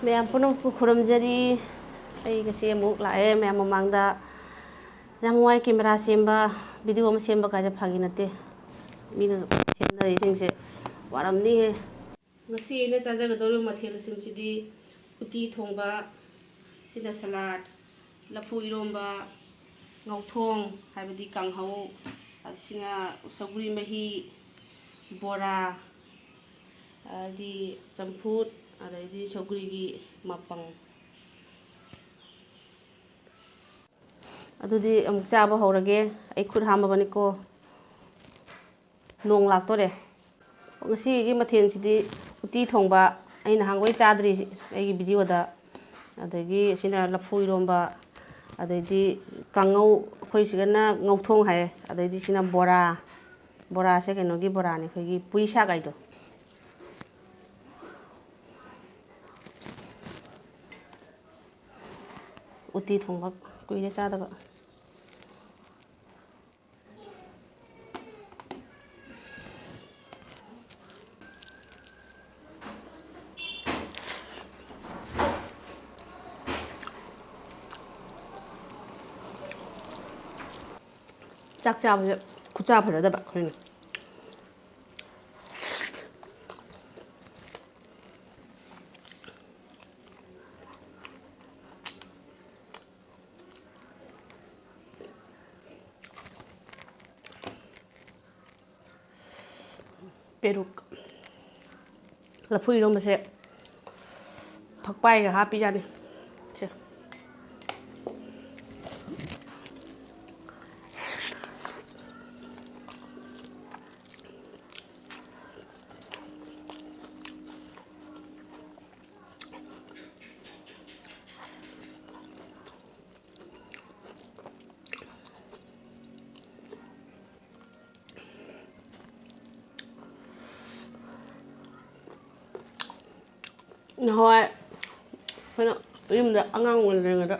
ꯃꯌꯥꯝ ꯄꯨꯝꯅꯃꯛꯄꯨ ꯈꯨꯔꯨꯝꯖꯔꯤ ꯑꯩ ꯉꯁꯤ ꯑꯃꯨꯛ ꯂꯥꯛꯑꯦ ꯃꯌꯥꯝ ꯃꯃꯥꯡꯗ ꯌꯥꯝ ꯋꯥꯏ ꯀꯦꯃꯦꯔꯥ ꯁꯦꯝꯕ ꯚꯤꯗꯤꯑꯣ ꯑꯃ ꯁꯦꯝꯕ ꯀꯥꯏꯁꯦ ꯐꯥꯒꯤ ꯅꯠꯇꯦ ꯃꯤꯅ ꯁꯦꯝꯅꯔꯤꯁꯤꯡꯁꯦ ꯋꯥꯔꯝꯅꯤꯍꯦ ꯉꯁꯤ ꯑꯩꯅ ꯆꯥꯖꯒꯗꯧꯔꯤꯕ ꯃꯊꯦꯜꯁꯤꯡꯁꯤꯗꯤ ꯎꯇꯤ ꯊꯣꯡꯕ ꯁꯤꯅ ꯁꯂꯥꯗ ꯂꯐꯨ ꯏꯔꯣꯝꯕ ꯉꯧꯊꯣꯡ ꯍꯥꯏꯕꯗꯤ ꯀꯥꯡꯍꯧ ꯑꯁꯤꯅ ꯁꯧꯒ꯭ꯔꯤ ꯃꯍꯤ ꯕꯣꯔꯥ ꯑꯗꯩꯗꯤ ꯆꯝꯐꯨꯠ ꯑꯗꯩꯗꯤ ꯁꯧꯒ꯭ꯔꯤꯒꯤ ꯃꯄꯪ ꯑꯗꯨꯗꯤ ꯑꯃꯨꯛ ꯆꯥꯕ ꯍꯧꯔꯒꯦ ꯑꯩ ꯈꯨꯠ ꯍꯥꯝꯃꯕꯅꯤꯀꯣ ꯅꯣꯡ ꯂꯥꯛꯇꯣꯔꯦ ꯉꯁꯤꯒꯤ ꯃꯊꯦꯜꯁꯤꯗꯤ ꯎꯇꯤ ꯊꯣꯡꯕ ꯑꯩ ꯅꯍꯥꯟꯈꯣꯏ ꯆꯥꯗ꯭ꯔꯤ ꯑꯩꯒꯤ ꯚꯤꯗꯤꯑꯣꯗ ꯑꯗꯒꯤ ꯁꯤꯅ ꯂꯐꯨ ꯏꯔꯣꯝꯕ ꯑꯗꯩꯗꯤ ꯀꯥꯡꯉꯧ ꯑꯩꯈꯣꯏ ꯁꯤꯒꯅ ꯉꯧꯊꯣꯡ ꯍꯥꯏꯌꯦ ꯑꯗꯩꯗꯤ ꯁꯤꯅ ꯕꯣꯔꯥ ꯕꯣꯔꯥꯁꯦ ꯀꯩꯅꯣꯒꯤ ꯕꯣꯔꯥꯅꯤ ꯑꯩꯈꯣꯏꯒꯤ ꯄꯨꯏ ꯁꯥꯛ ꯍꯥꯏꯗꯣ ꯎꯇꯤ ꯊꯣꯡꯕ ꯀꯨꯏꯔꯦ ꯆꯥꯗꯕ ꯆꯥꯛ ꯆꯥꯕꯁꯦ ꯈꯨꯠꯆꯥ ꯐꯖꯗꯕ ꯑꯩꯈꯣꯏꯅ ꯄꯦꯔꯨꯛ ꯂꯐꯨ ꯏꯔꯣꯝꯕꯁꯦ ꯐꯛꯄꯥꯏꯒ ꯍꯥꯞꯄꯤꯖꯥꯠꯅꯤ ꯁꯦ ꯅꯍꯥꯟꯋꯥꯏ ꯑꯩꯈꯣꯏꯅ ꯌꯨꯝꯗ ꯑꯉꯥꯡ ꯑꯣꯏꯔꯤꯉꯩꯗ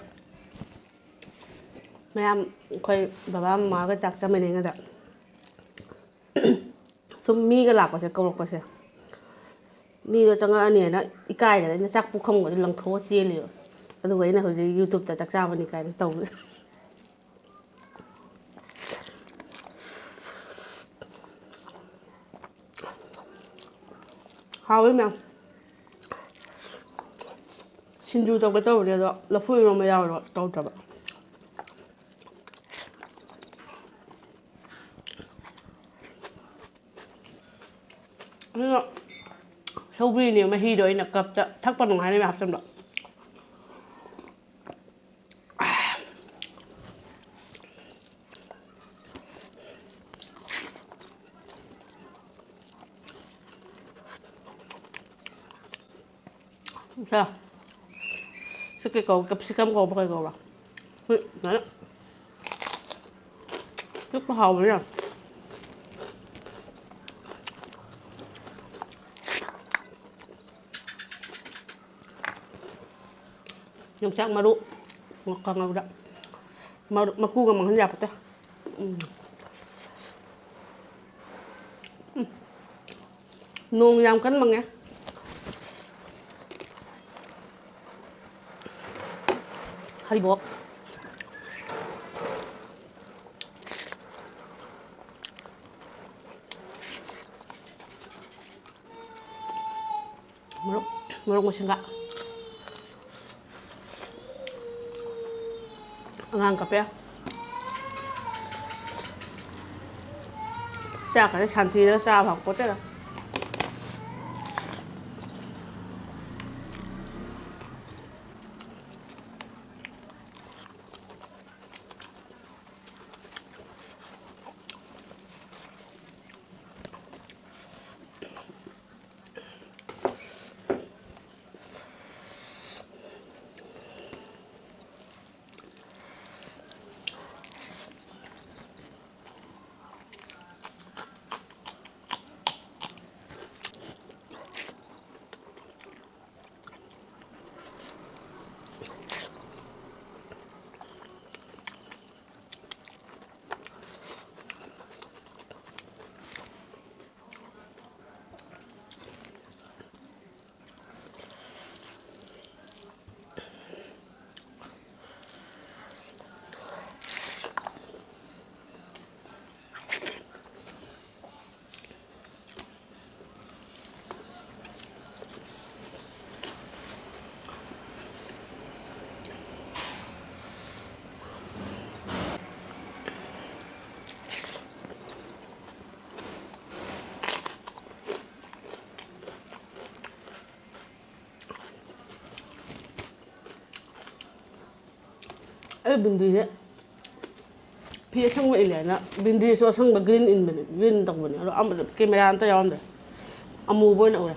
ꯃꯌꯥꯝ ꯑꯩꯈꯣꯏ ꯕꯕꯥ ꯃꯃꯥꯒ ꯆꯥꯛ ꯆꯥꯃꯤꯟꯅꯔꯤꯉꯩꯗ ꯁꯨꯝ ꯃꯤꯒ ꯂꯥꯛꯄꯁꯦ ꯀꯧꯔꯛꯄꯁꯦ ꯃꯤꯗꯣ ꯆꯪꯉꯛꯑꯅꯤꯅ ꯏꯀꯥꯏꯗꯅ ꯑꯩꯅ ꯆꯥꯛ ꯄꯨꯈꯝꯒꯗꯤ ꯂꯪꯊꯣꯛꯑ ꯆꯦꯜꯂꯤꯕ ꯑꯗꯨꯒ ꯑꯩꯅ ꯍꯧꯖꯤꯛ ꯌꯨꯇꯨꯕꯇ ꯆꯥꯛ ꯆꯥꯕꯅꯤ ꯀꯥꯏꯅ ꯇꯧꯋꯦ ꯍꯥꯎꯋꯤ ꯃꯌꯥꯝ ꯁꯤꯡꯖꯨ ꯇꯧꯒꯦ ꯇꯧꯕꯅꯦ ꯑꯗꯣ ꯂꯐꯨ ꯏꯔꯣꯝꯕ ꯌꯥꯎꯔꯣ ꯇꯧꯗ꯭ꯔꯕ ꯑꯗꯨꯅ ꯁꯧꯒ꯭ꯔꯤꯅꯦ ꯃꯍꯤꯗꯣ ꯑꯩꯅ ꯀꯞꯇ ꯊꯛꯄ ꯅꯨꯡꯉꯥꯏꯅꯕ ꯍꯥꯞꯆꯟꯕ 자, 스키 거, 캡시컴 거 먹어 이거 봐. 나는 이거 하우야. 영장 마루 먹까 마루다. 마루 마꾸가 먹는 게 아프다. nôn dòng cánh bằng nghe hơi buộc 물ок 뭐 생각 ngang cà phê cha cái sàn thì nó sao hoặc có thế là ꯑꯩ ꯕꯤꯟꯗꯤꯁꯦ ꯐꯤ ꯑꯁꯪꯕ ꯏꯜꯂꯦꯅ ꯕꯤꯟꯗꯤꯁꯨ ꯑꯁꯪꯕ ꯒ꯭ꯔꯤꯟ ꯏꯟꯕꯅꯦ ꯒ꯭ꯔꯤꯟ ꯇꯧꯕꯅꯦ ꯑꯗꯣ ꯑꯃꯗ ꯀꯦꯃꯦꯔꯥ ꯑꯝꯇ ꯌꯥꯎꯔꯝꯗ꯭ꯔꯦ ꯑꯃꯨꯕ ꯑꯣꯏꯅ ꯎꯔꯦ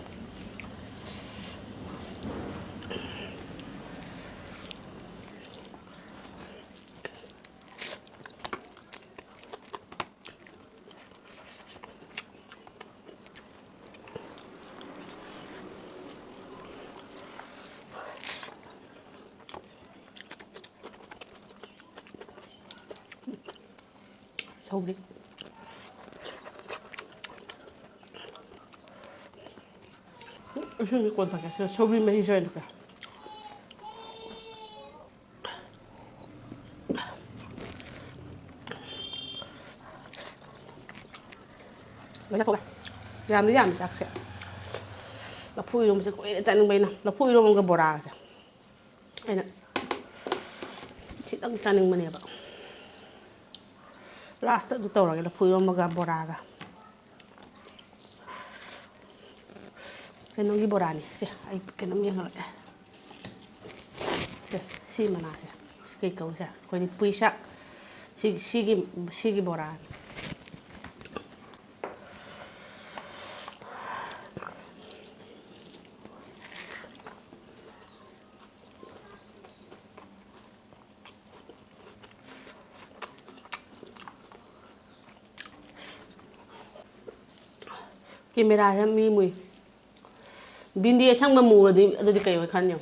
서울이 무슨 꼴 바뀌었어? 서울이 매니저 이렇게 왜냐 보가 얌이 얌 짝세 라푸 이러면서 꼬이래 짜는 거이나 라푸 이러면 거 뭐라 하자 아니나 시당 짜는 거네 봐 라스트도 떠오르게 라푸 이러면 거 뭐라 하가 cái nông bò đà này, xem, cái nông miếng rồi, xí mà nào xem, cái câu xem, coi đi pui sắc, xí cái bò đà, camera xem mi mùi 빈디에 상만 모으더니 어디 가요 칸요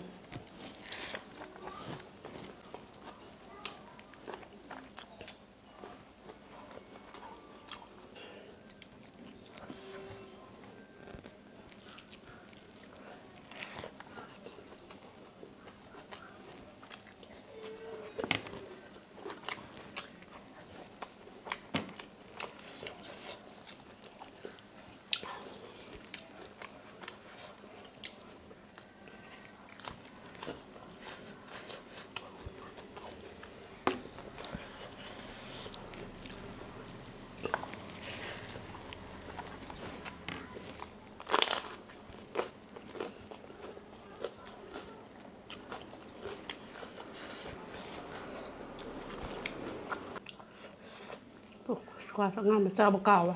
와서 한번 짜볼까?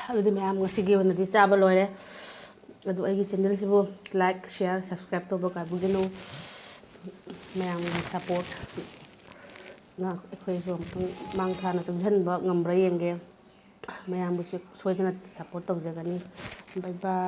ꯑꯗꯨꯗꯤ ꯃꯌꯥꯝ ꯉꯁꯤꯒꯤ ꯑꯣꯏꯅꯗꯤ ꯆꯥꯕ ꯂꯣꯏꯔꯦ ꯑꯗꯨ ꯑꯩꯒꯤ ꯆꯦꯅꯦꯜꯁꯤꯕꯨ ꯂꯥꯏꯛ ꯁꯤꯌꯔ ꯁꯕꯁꯀ꯭ꯔꯥꯏꯕ ꯇꯧꯕ ꯀꯥꯏꯕꯤꯒꯅꯨ ꯃꯌꯥꯝꯒꯤ ꯁꯞꯄꯣꯔꯠ ꯑꯩꯈꯣꯏꯁꯨ ꯑꯃꯨꯛꯇꯪ ꯃꯥꯡ ꯊꯥꯅ ꯆꯪꯁꯤꯟꯕ ꯉꯝꯕ꯭ꯔꯥ ꯌꯦꯡꯒꯦ ꯃꯌꯥꯝꯕꯨꯁꯨ ꯁꯣꯏꯗꯅ ꯁꯞꯄꯣꯔꯠ ꯇꯧꯖꯒꯅꯤ ꯕꯥꯏ ꯕꯥꯏ